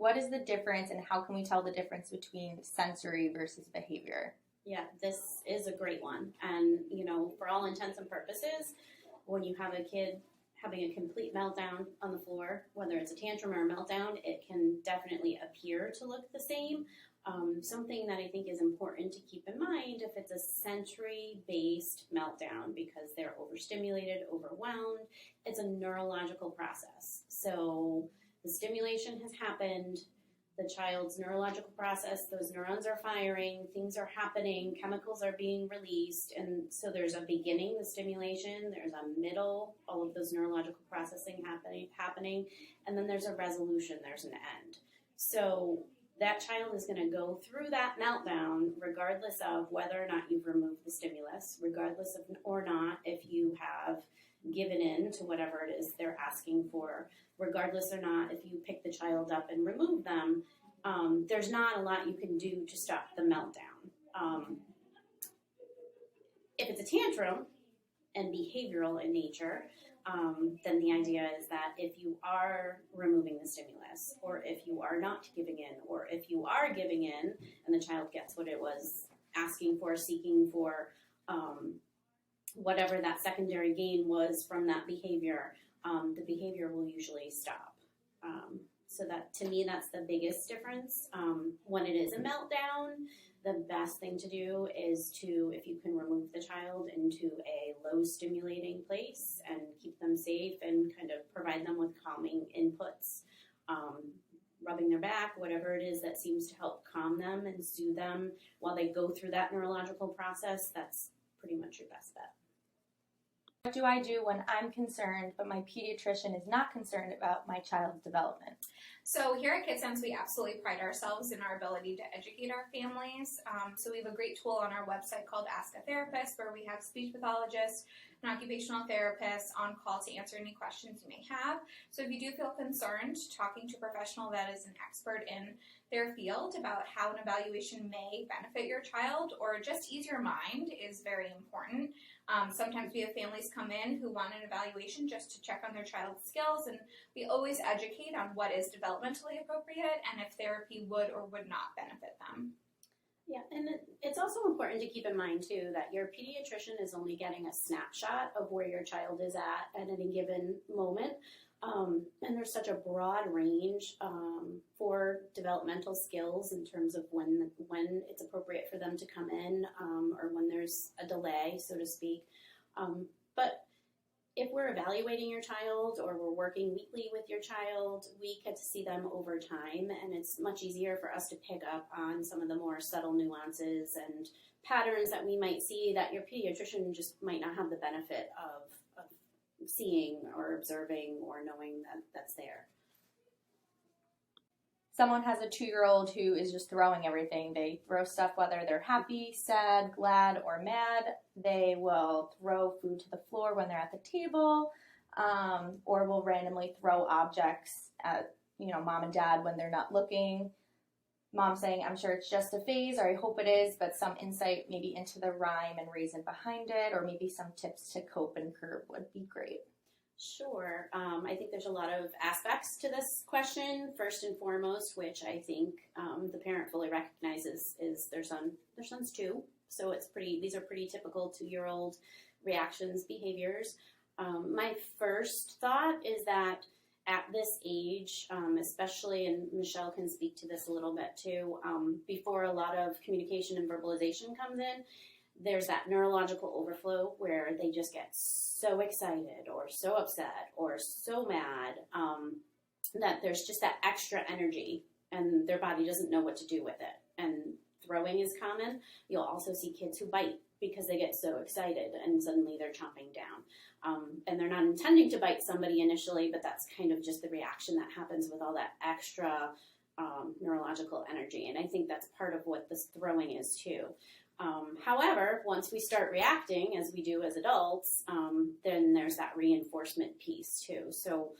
what is the difference and how can we tell the difference between sensory versus behavior? Yeah, this is a great one. And, you know, for all intents and purposes, when you have a kid having a complete meltdown on the floor, whether it's a tantrum or a meltdown, it can definitely appear to look the same. Something that I think is important to keep in mind if it's a sensory-based meltdown because they're overstimulated, overwhelmed, it's a neurological process. So the stimulation has happened, the child's neurological process, those neurons are firing, things are happening, chemicals are being released, and so there's a beginning, the stimulation, there's a middle, all of those neurological processing happening, and then there's a resolution, there's an end. So that child is going to go through that meltdown regardless of whether or not you've removed the stimulus, regardless of or not if you have given in to whatever it is they're asking for, regardless or not if you pick the child up and remove them. There's not a lot you can do to stop the meltdown. If it's a tantrum and behavioral in nature, then the idea is that if you are removing the stimulus, or if you are not giving in, or if you are giving in and the child gets what it was asking for, seeking for, whatever that secondary gain was from that behavior, the behavior will usually stop. So that, to me, that's the biggest difference. When it is a meltdown, the best thing to do is to, if you can remove the child into a low stimulating place and keep them safe and kind of provide them with calming inputs, rubbing their back, whatever it is that seems to help calm them and soothe them while they go through that neurological process, that's pretty much your best bet. What do I do when I'm concerned, but my pediatrician is not concerned about my child's development? So here at KidSense, we absolutely pride ourselves in our ability to educate our families. So we have a great tool on our website called Ask a Therapist, where we have speech pathologists and occupational therapists on call to answer any questions you may have. So if you do feel concerned, talking to a professional that is an expert in their field about how an evaluation may benefit your child or just ease your mind is very important. Sometimes we have families come in who want an evaluation just to check on their child's skills, and we always educate on what is developmentally appropriate and if therapy would or would not benefit them. Yeah, and it's also important to keep in mind, too, that your pediatrician is only getting a snapshot of where your child is at any given moment. And there's such a broad range for developmental skills in terms of when it's appropriate for them to come in or when there's a delay, so to speak. But if we're evaluating your child or we're working weekly with your child, we get to see them over time, and it's much easier for us to pick up on some of the more subtle nuances and patterns that we might see that your pediatrician just might not have the benefit of seeing or observing or knowing that that's there. Someone has a 2-year-old who is just throwing everything. They throw stuff whether they're happy, sad, glad, or mad. They will throw food to the floor when they're at the table, or will randomly throw objects at, mom and dad when they're not looking. Mom saying, I'm sure it's just a phase, or I hope it is, but some insight maybe into the rhyme and reason behind it, or maybe some tips to cope and curb would be great. Sure. I think there's a lot of aspects to this question. First and foremost, which I think the parent fully recognizes, is their son's 2. So these are pretty typical 2-year-old reactions, behaviors. My first thought is that at this age, especially, and Michelle can speak to this a little bit too, before a lot of communication and verbalization comes in, there's that neurological overflow where they just get so excited or so upset or so mad that there's just that extra energy and their body doesn't know what to do with it. And throwing is common. You'll also see kids who bite because they get so excited and suddenly they're chomping down. And they're not intending to bite somebody initially, but that's kind of just the reaction that happens with all that extra neurological energy. And I think that's part of what this throwing is too. However, once we start reacting, as we do as adults, then there's that reinforcement piece too. So,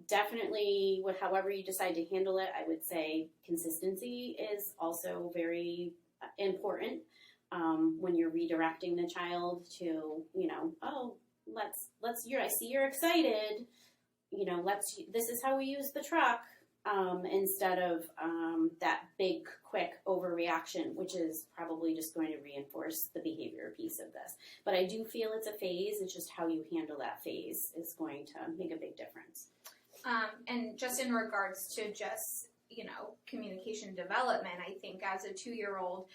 definitely however you decide to handle it, I would say consistency is also very important when you're redirecting the child to, I see you're excited, this is how we use the truck. instead of that big, quick overreaction, which is probably just going to reinforce the behavior piece of this. But I do feel it's a phase. It's just how you handle that phase is going to make a big difference. And just in regards to just, communication development, I think as a 2-year-old,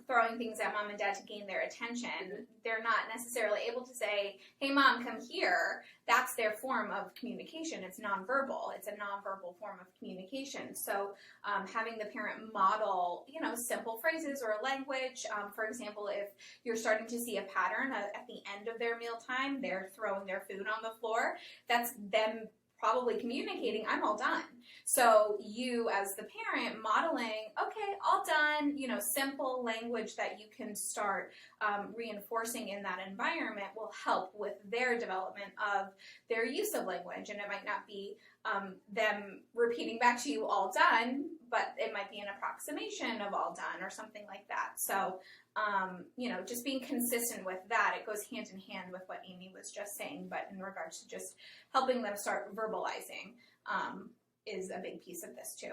throwing things at mom and dad to gain their attention, they're not necessarily able to say, hey mom, come here. That's their form of communication. It's nonverbal. It's a nonverbal form of communication. So having the parent model, simple phrases or language. For example, if you're starting to see a pattern at the end of their mealtime, they're throwing their food on the floor, that's them probably communicating, I'm all done. So you as the parent modeling, okay, all done, simple language that you can start reinforcing in that environment will help with their development of their use of language. And it might not be them repeating back to you all done, but it might be an approximation of all done or something like that. So, just being consistent with that, it goes hand in hand with what Amy was just saying, but in regards to just helping them start verbalizing is a big piece of this too.